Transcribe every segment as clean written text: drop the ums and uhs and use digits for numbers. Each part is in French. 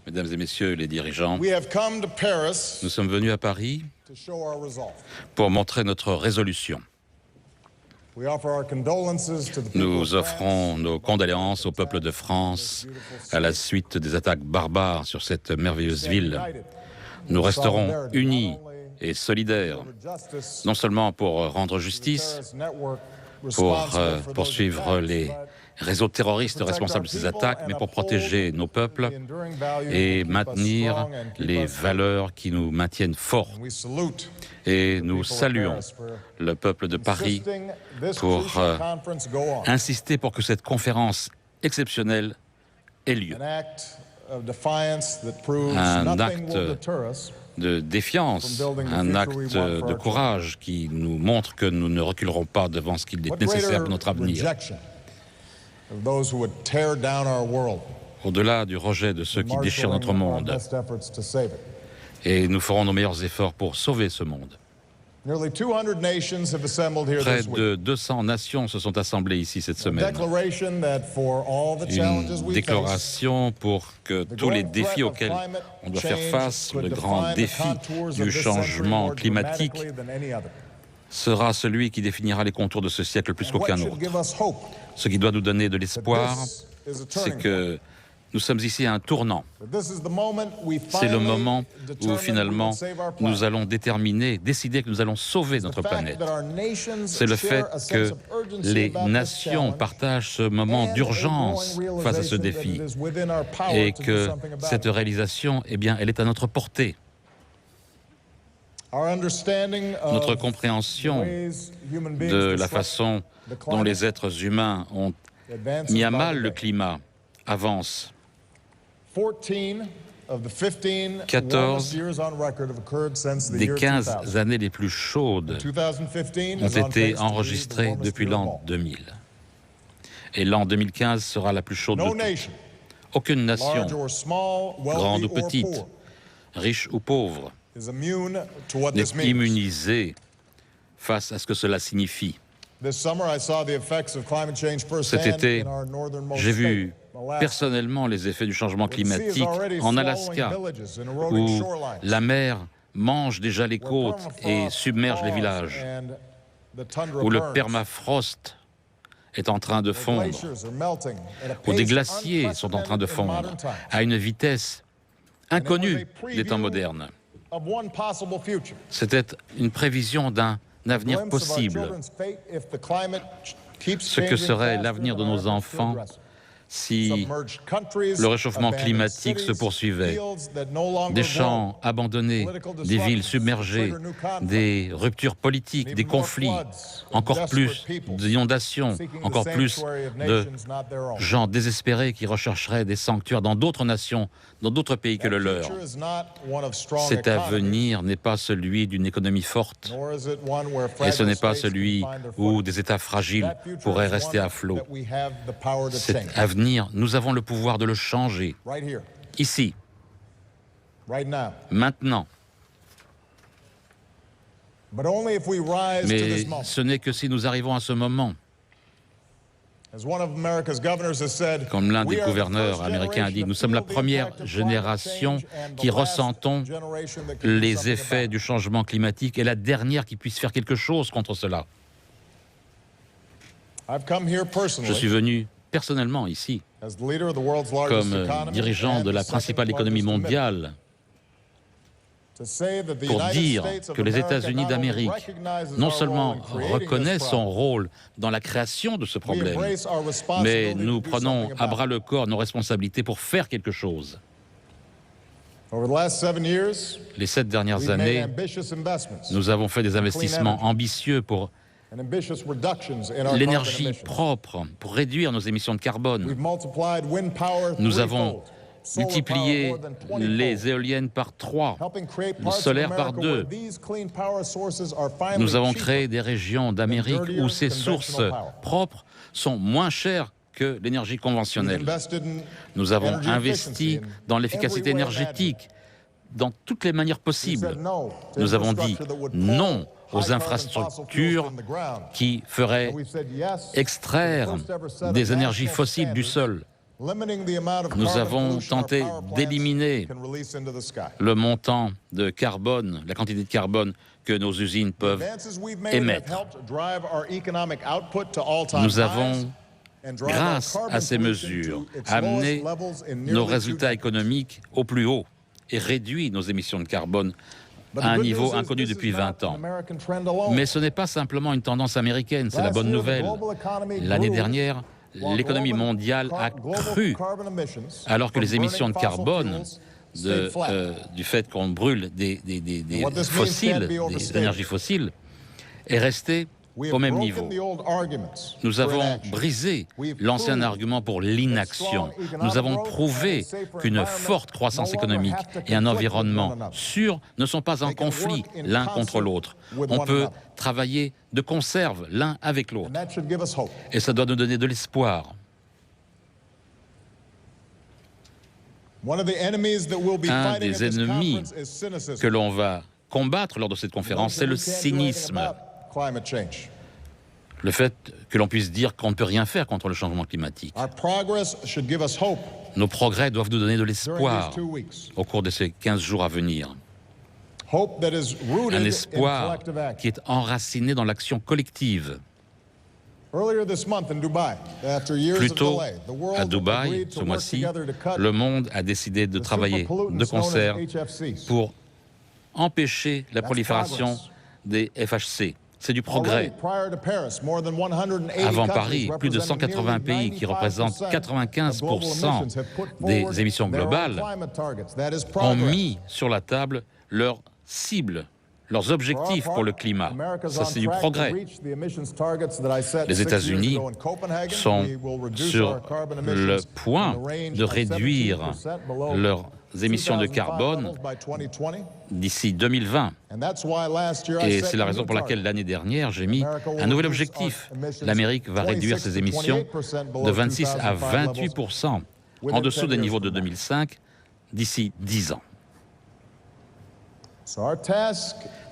Mesdames et messieurs les dirigeants, We have come to Paris nous sommes venus à Paris to show our resolve. pour montrer notre résolution. We offer our condolences to the people Nous of offrons France. nos condoléances au peuple de France à la suite des attaques barbares sur cette merveilleuse ville. Nous resterons unis et solidaires, non seulement pour rendre justice, pour poursuivre les réseaux terroristes responsables de ces attaques, mais pour protéger nos peuples et maintenir les valeurs qui nous maintiennent forts. Et nous saluons le peuple de Paris pour insister pour que cette conférence exceptionnelle ait lieu. Un acte de défiance, un acte de courage qui nous montre que nous ne reculerons pas devant ce qu'il est nécessaire pour notre avenir. Au-delà du rejet de ceux qui déchirent notre monde, et nous ferons nos meilleurs efforts pour sauver ce monde. Près de 200 nations se sont assemblées ici cette semaine. Une déclaration pour que tous les défis auxquels on doit faire face, le grand défi du changement climatique, sera celui qui définira les contours de ce siècle plus qu'aucun autre. Ce qui doit nous donner de l'espoir, c'est que nous sommes ici à un tournant. C'est le moment où finalement nous allons décider que nous allons sauver notre planète. C'est le fait que les nations partagent ce moment d'urgence face à ce défi et que cette réalisation, eh bien, elle est à notre portée. Notre compréhension de la façon dont les êtres humains ont mis à mal le climat avance. 14 des 15 années les plus chaudes ont été enregistrées depuis l'an 2000. Et l'an 2015 sera la plus chaude de toutes. Aucune nation, grande ou petite, riche ou pauvre, n'est immunisée face à ce que cela signifie. Cet été, j'ai vu personnellement les effets du changement climatique en Alaska, où la mer mange déjà les côtes et submerge les villages, où le permafrost est en train de fondre, où des glaciers sont en train de fondre à une vitesse inconnue des temps modernes. C'était une prévision d'un avenir possible. Ce que serait l'avenir de nos enfants si le réchauffement climatique se poursuivait. Des champs abandonnés, des villes submergées, des ruptures politiques, des conflits, encore plus d'inondations, encore plus de gens désespérés qui rechercheraient des sanctuaires dans d'autres nations, dans d'autres pays que le leur. Cet avenir n'est pas celui d'une économie forte, et ce n'est pas celui où des États fragiles pourraient rester à flot. Cet avenir, nous avons le pouvoir de le changer, ici, maintenant. Mais ce n'est que si nous arrivons à ce moment. Comme l'un des gouverneurs américains a dit, nous sommes la première génération qui ressentons les effets du changement climatique et la dernière qui puisse faire quelque chose contre cela. Je suis venu personnellement ici, comme dirigeant de la principale économie mondiale, pour dire que les États-Unis d'Amérique non seulement reconnaissent son rôle dans la création de ce problème, mais nous prenons à bras-le-corps nos responsabilités pour faire quelque chose. Les 7 dernières années, nous avons fait des investissements ambitieux pour l'énergie propre, pour réduire nos émissions de carbone. Nous avons multiplié les éoliennes par 3, le solaire par 2. Nous avons créé des régions d'Amérique où ces sources propres sont moins chères que l'énergie conventionnelle. Nous avons investi dans l'efficacité énergétique, dans toutes les manières possibles. Nous avons dit non aux infrastructures qui feraient extraire des énergies fossiles du sol. Nous avons tenté d'éliminer le montant de carbone, la quantité de carbone que nos usines peuvent émettre. Nous avons, grâce à ces mesures, amené nos résultats économiques au plus haut et réduit nos émissions de carbone à un niveau inconnu depuis 20 ans. Mais ce n'est pas simplement une tendance américaine, c'est la bonne nouvelle. L'année dernière, l'économie mondiale a cru, alors que les émissions de carbone, du fait qu'on brûle des fossiles, des énergies fossiles, est restée au même niveau. Nous avons brisé l'ancien argument pour l'inaction. Nous avons prouvé qu'une forte croissance économique et un environnement sûr ne sont pas en conflit l'un contre l'autre. On peut travailler de conserve l'un avec l'autre. Et ça doit nous donner de l'espoir. Un des ennemis que l'on va combattre lors de cette conférence, c'est le cynisme. Le fait que l'on puisse dire qu'on ne peut rien faire contre le changement climatique. Nos progrès doivent nous donner de l'espoir au cours de ces 15 jours à venir. Un espoir qui est enraciné dans l'action collective. Plus tôt, à Dubaï, ce mois-ci, le monde a décidé de travailler de concert pour empêcher la prolifération des FHC. C'est du progrès. Avant Paris, plus de 180 pays qui représentent 95% des émissions globales ont mis sur la table leurs cibles, leurs objectifs pour le climat. Ça, c'est du progrès. Les États-Unis sont sur le point de réduire leurs émissions de carbone d'ici 2020. Et c'est la raison pour laquelle l'année dernière, j'ai mis un nouvel objectif. L'Amérique va réduire ses émissions de 26 à 28% en dessous des niveaux de 2005 d'ici 10 ans.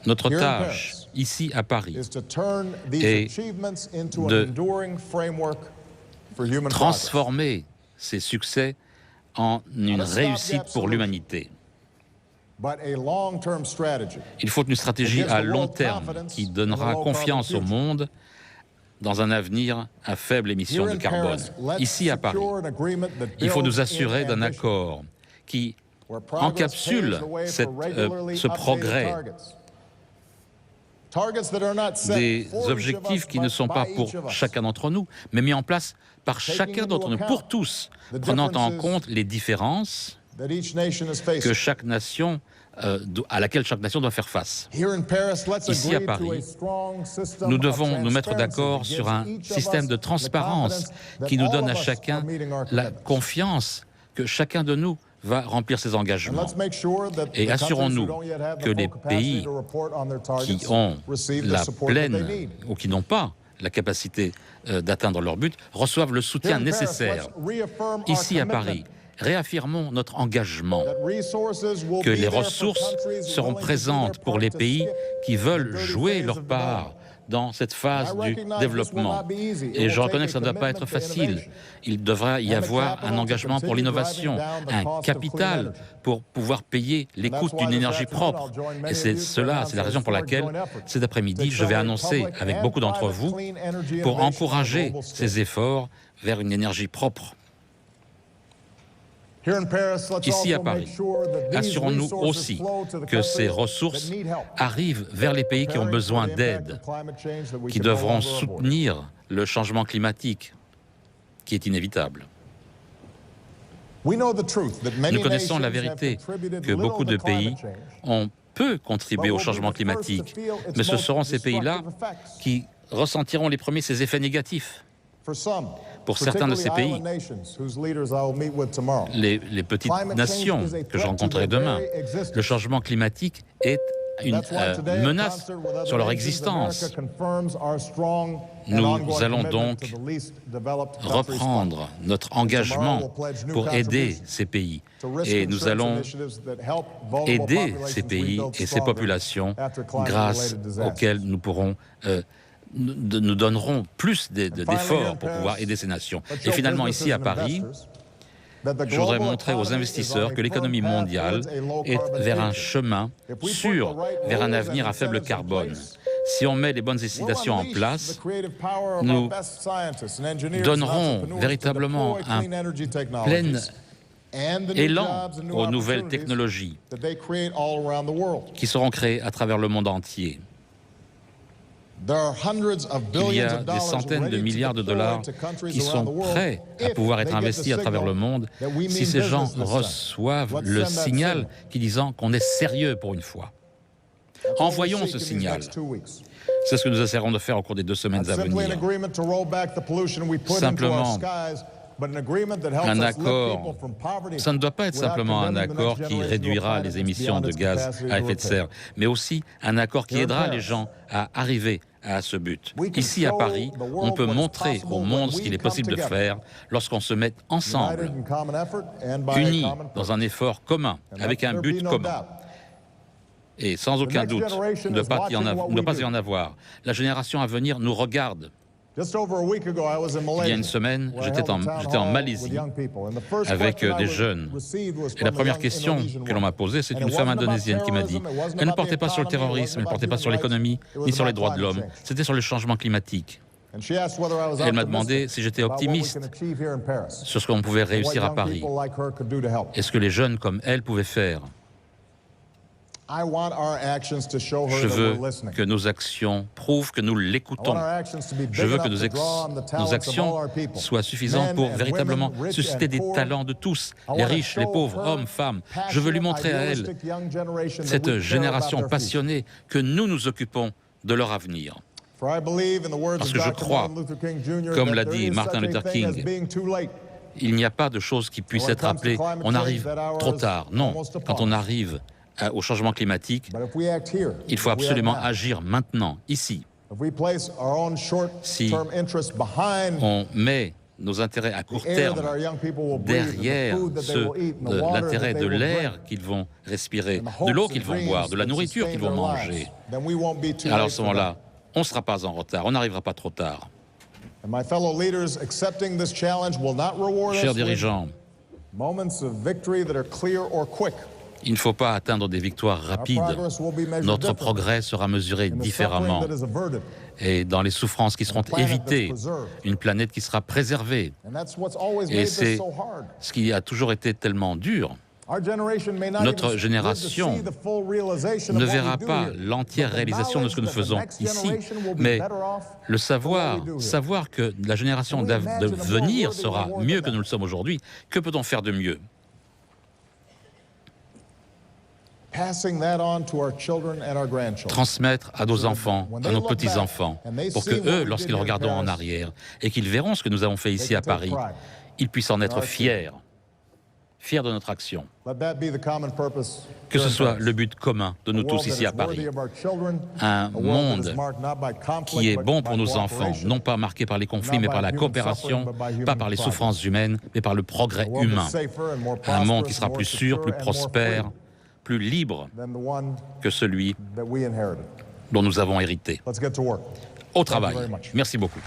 Notre tâche, ici à Paris, est de transformer ces succès en une réussite pour l'humanité. Il faut une stratégie à long terme qui donnera confiance au monde dans un avenir à faible émission de carbone. Ici à Paris, il faut nous assurer d'un accord qui encapsule ce progrès, des objectifs qui ne sont pas pour chacun d'entre nous, mais mis en place par chacun d'entre nous, pour tous, prenant en compte les différences que chaque nation, à laquelle chaque nation doit faire face. Ici à Paris, nous devons nous mettre d'accord sur un système de transparence qui nous donne à chacun la confiance que chacun de nous va remplir ses engagements. Et assurons-nous que les pays qui ont la pleine ou qui n'ont pas la capacité d'atteindre leur but reçoivent le soutien nécessaire. Ici à Paris, réaffirmons notre engagement que les ressources seront présentes pour les pays qui veulent jouer leur part dans cette phase du développement. Et je reconnais que ça ne doit pas être facile. Il devra y avoir un engagement pour l'innovation, un capital pour pouvoir payer les coûts d'une énergie propre. Et c'est la raison pour laquelle, cet après-midi, je vais annoncer avec beaucoup d'entre vous pour encourager ces efforts vers une énergie propre. Ici à Paris, assurons-nous aussi que ces ressources arrivent vers les pays qui ont besoin d'aide, qui devront soutenir le changement climatique qui est inévitable. Nous connaissons la vérité que beaucoup de pays ont peu contribué au changement climatique, mais ce seront ces pays-là qui ressentiront les premiers ces effets négatifs. Pour certains de ces pays, les petites nations que je rencontrerai demain, le changement climatique est une menace sur leur existence. Nous allons donc reprendre notre engagement pour aider ces pays. Et nous allons aider ces pays et ces populations grâce auxquelles nous pourrons nous donnerons plus d'efforts pour pouvoir aider ces nations. Et finalement, ici à Paris, Je voudrais montrer aux investisseurs que l'économie mondiale est vers un chemin sûr, vers un avenir à faible carbone. Si on met les bonnes incitations en place, nous donnerons véritablement un plein élan aux nouvelles technologies qui seront créées à travers le monde entier. Il y a des centaines de milliards de dollars qui sont prêts à pouvoir être investis à travers le monde si ces gens reçoivent le signal qui disant qu'on est sérieux pour une fois. Envoyons ce signal. C'est ce que nous essaierons de faire au cours des 2 semaines à venir. Simplement, un accord, ça ne doit pas être simplement un accord qui réduira les émissions de gaz à effet de serre, mais aussi un accord qui aidera les gens à arriver à ce but. Ici à Paris, on peut montrer au monde ce qu'il est possible de faire lorsqu'on se met ensemble, unis dans un effort commun, avec un but commun. Et sans aucun doute, il ne doit pas y en avoir. La génération à venir nous regarde. Il y a une semaine, j'étais en Malaisie avec des jeunes. Et la première question que l'on m'a posée, c'est une femme indonésienne qui m'a dit « Elle ne portait pas sur le terrorisme, elle ne portait pas sur l'économie, ni sur les droits de l'homme, c'était sur le changement climatique. » Elle m'a demandé si j'étais optimiste sur ce qu'on pouvait réussir à Paris et ce que les jeunes comme elle pouvaient faire. Je veux que nos actions prouvent que nous l'écoutons. Je veux que nos actions soient suffisantes pour véritablement susciter des talents de tous, les riches, les pauvres, hommes, femmes. Je veux lui montrer à elle, cette génération passionnée, que nous nous occupons de leur avenir. Parce que je crois, comme l'a dit Martin Luther King, il n'y a pas de chose qui puisse être appelée « on arrive trop tard ». Non, quand on arrive au changement climatique, il faut absolument agir maintenant, ici. Si on met nos intérêts à court terme derrière l'intérêt de l'air qu'ils vont respirer, de l'eau qu'ils vont boire, de la nourriture qu'ils vont manger, alors à ce moment-là, on ne sera pas en retard, on n'arrivera pas trop tard. Chers dirigeants, il ne faut pas atteindre des victoires rapides. Notre progrès sera mesuré différemment. Et dans les souffrances qui seront évitées, une planète qui sera préservée. Et c'est ce qui a toujours été tellement dur. Notre génération ne verra pas l'entière réalisation de ce que nous faisons ici, mais le savoir que la génération de venir sera mieux que nous le sommes aujourd'hui, que peut-on faire de mieux ? Transmettre à nos enfants, à nos petits-enfants, pour que eux, lorsqu'ils regarderont en arrière et qu'ils verront ce que nous avons fait ici à Paris, ils puissent en être fiers de notre action. Que ce soit le but commun de nous tous ici à Paris. Un monde qui est bon pour nos enfants, non pas marqué par les conflits, mais par la coopération, pas par les souffrances humaines, mais par le progrès humain. Un monde qui sera plus sûr, plus prospère, plus libre que celui dont nous avons hérité. Au travail. Merci beaucoup.